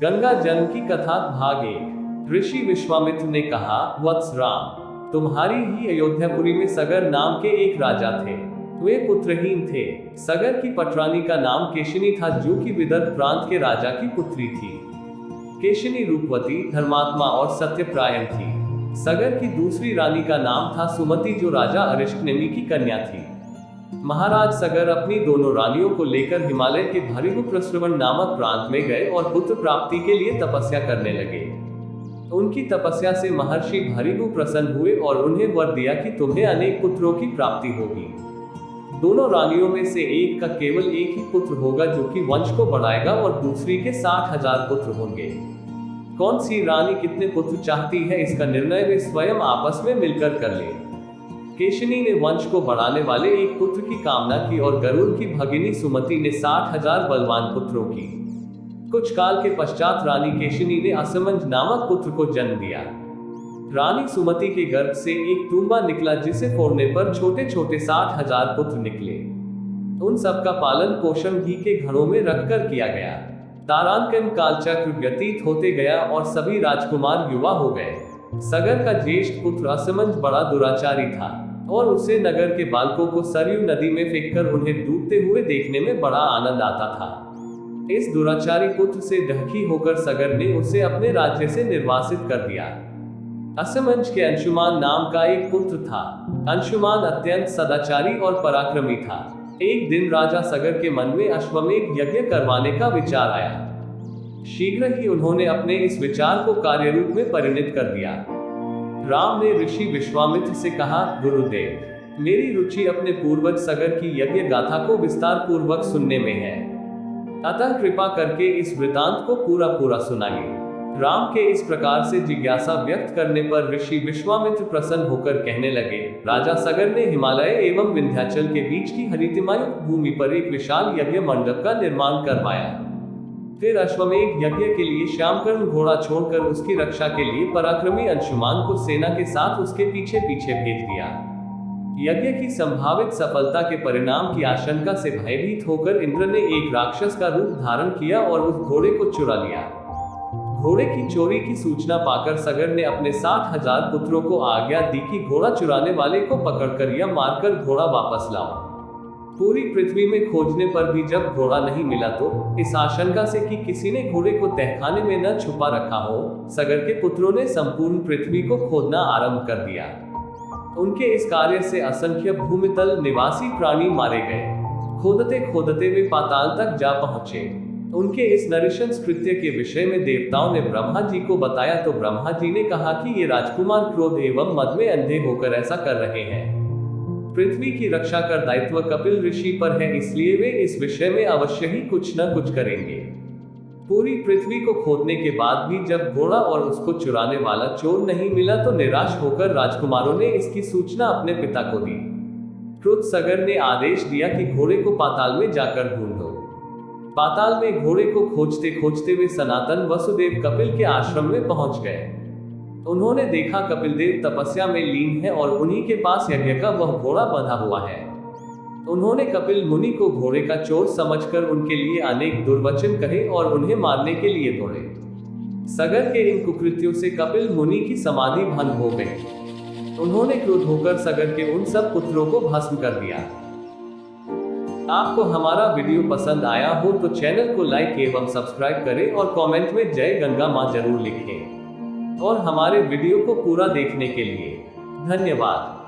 गंगा जल की कथा भाग 1। ऋषि विश्वामित्र ने कहा, वत्स राम, तुम्हारी ही अयोध्यापुरी में सगर नाम के एक राजा थे। वे पुत्रहीन थे। सगर की पटरानी का नाम केशिनी था, जो कि विदर्भ प्रांत के राजा की पुत्री थी। केशिनी रूपवती, धर्मात्मा और सत्यप्रायण थी। सगर की दूसरी रानी का नाम था सुमति, जो राजा अरिष्टनेमि की कन्या थी। महाराज सगर अपनी दोनों रानियों को लेकर हिमालय के भृगु प्रस्रवण नामक प्रांत में गए और पुत्र प्राप्ति के लिए तपस्या करने लगे। उनकी तपस्या से महर्षि भृगु प्रसन्न हुए और उन्हें वर दिया कि तुम्हें अनेक पुत्रों की प्राप्ति होगी। दोनों रानियों में से एक का केवल एक ही पुत्र होगा, जो कि वंश को बढ़ाएगा, और दूसरी के 60,000 पुत्र होंगे। कौन सी रानी कितने पुत्र चाहती है, इसका निर्णय वे स्वयं आपस में मिलकर कर ले। केशिनी ने वंश को बढ़ाने वाले एक पुत्र की कामना की और गरुड़ की भगिनी सुमति ने 60,000 बलवान पुत्रों की। कुछ काल के पश्चात रानी केशिनी ने असमंज नामक पुत्र को जन्म दिया। रानी सुमति के गर्भ से एक तूंबा निकला, जिसे फोड़ने पर छोटे छोटे 60,000 पुत्र निकले। उन सबका पालन पोषण घी के घरों में रखकर किया गया। तारांकन कालचक्र व्यतीत होते गया और सभी राजकुमार युवा हो गए। सगर का ज्येष्ठ पुत्र असमंज बड़ा दुराचारी था और उसे नगर के बालकों को सरयू नदी में फेंककर उन्हें डूबते हुए देखने में बड़ा आनंद आता था। इस दुराचारी पुत्र से ढकी होकर सगर ने उसे अपने राज्य से निर्वासित कर दिया। असमंज के अंशुमान नाम का एक पुत्र था। अंशुमान अत्यंत सदाचारी और पराक्रमी था। एक दिन राजा सगर के मन में अश्वमेध यज्ञ करवाने का विचार आया। शीघ्र ही उन्होंने अपने इस विचार को कार्यरूप में परिणत कर दिया। राम ने ऋषि विश्वामित्र से कहा, गुरुदेव, मेरी रुचि अपने पूर्वज सगर की यज्ञ गाथा को विस्तार पूर्वक सुनने में है, अतः कृपा करके इस वृतांत को पूरा सुनाइए। राम के इस प्रकार से जिज्ञासा व्यक्त करने पर ऋषि विश्वामित्र प्रसन्न होकर कहने लगे, राजा सगर ने हिमालय एवं विंध्याचल के बीच की हरितिमायुक्त भूमि पर एक विशाल यज्ञ मंडप का निर्माण करवाया। फिर अश्वमेध यज्ञ के लिए श्यामकर्ण घोड़ा छोड़कर उसकी रक्षा के लिए पराक्रमी अंशुमान को सेना के साथ उसके पीछे पीछे भेज दिया। यज्ञ की संभावित सफलता के परिणाम की आशंका से भयभीत होकर इंद्र ने एक राक्षस का रूप धारण किया और उस घोड़े को चुरा लिया। घोड़े की चोरी की सूचना पाकर सगर ने अपने 60,000 पुत्रों को आज्ञा दी कि घोड़ा चुराने वाले को पकड़कर या मारकर घोड़ा वापस लाओ। पूरी पृथ्वी में खोजने पर भी जब घोड़ा नहीं मिला तो इस आशंका से कि किसी ने घोड़े को तहखाने में न छुपा रखा हो, सगर के पुत्रों ने संपूर्ण पृथ्वी को खोदना आरंभ कर दिया। उनके इस कार्य से असंख्य भूमितल निवासी प्राणी मारे गए। खोदते खोदते वे पाताल तक जा पहुंचे। उनके इस नृशंस कृत्य के विषय में देवताओं ने ब्रह्मा जी को बताया तो ब्रह्मा जी ने कहा कि ये राजकुमार क्रोध एवं मद में अंधे होकर ऐसा कर रहे हैं। पृथ्वी की रक्षा का दायित्व कपिल ऋषि पर है, इसलिए वे इस विषय में अवश्य ही कुछ न कुछ करेंगे। पूरी पृथ्वी को खोदने के बाद भी जब घोड़ा और उसको चुराने वाला चोर नहीं मिला तो निराश होकर राजकुमारों ने इसकी सूचना अपने पिता को दी। क्रुद्ध सगर ने आदेश दिया कि घोड़े को पाताल में जाकर ढूंढो। पाताल में घोड़े को खोजते खोजते वे सनातन वसुदेव कपिल के आश्रम में पहुंच गए। उन्होंने देखा कपिल देव तपस्या में लीन है और उन्हीं के पास यज्ञ का वह घोड़ा बंधा हुआ है। उन्होंने कपिल मुनि को घोड़े का चोर समझकर उनके लिए अनेक दुर्वचन कहे और उन्हें मारने के लिए दौड़े। सगर के इन कुकृत्यों से कपिल मुनि की समाधि भंग हो गई। उन्होंने क्रोध होकर सगर के उन सब पुत्रों को भस्म कर दिया। आपको हमारा वीडियो पसंद आया हो तो चैनल को लाइक एवं सब्सक्राइब करें और कमेंट में जय गंगा मां जरूर लिखें। और हमारे वीडियो को पूरा देखने के लिए धन्यवाद।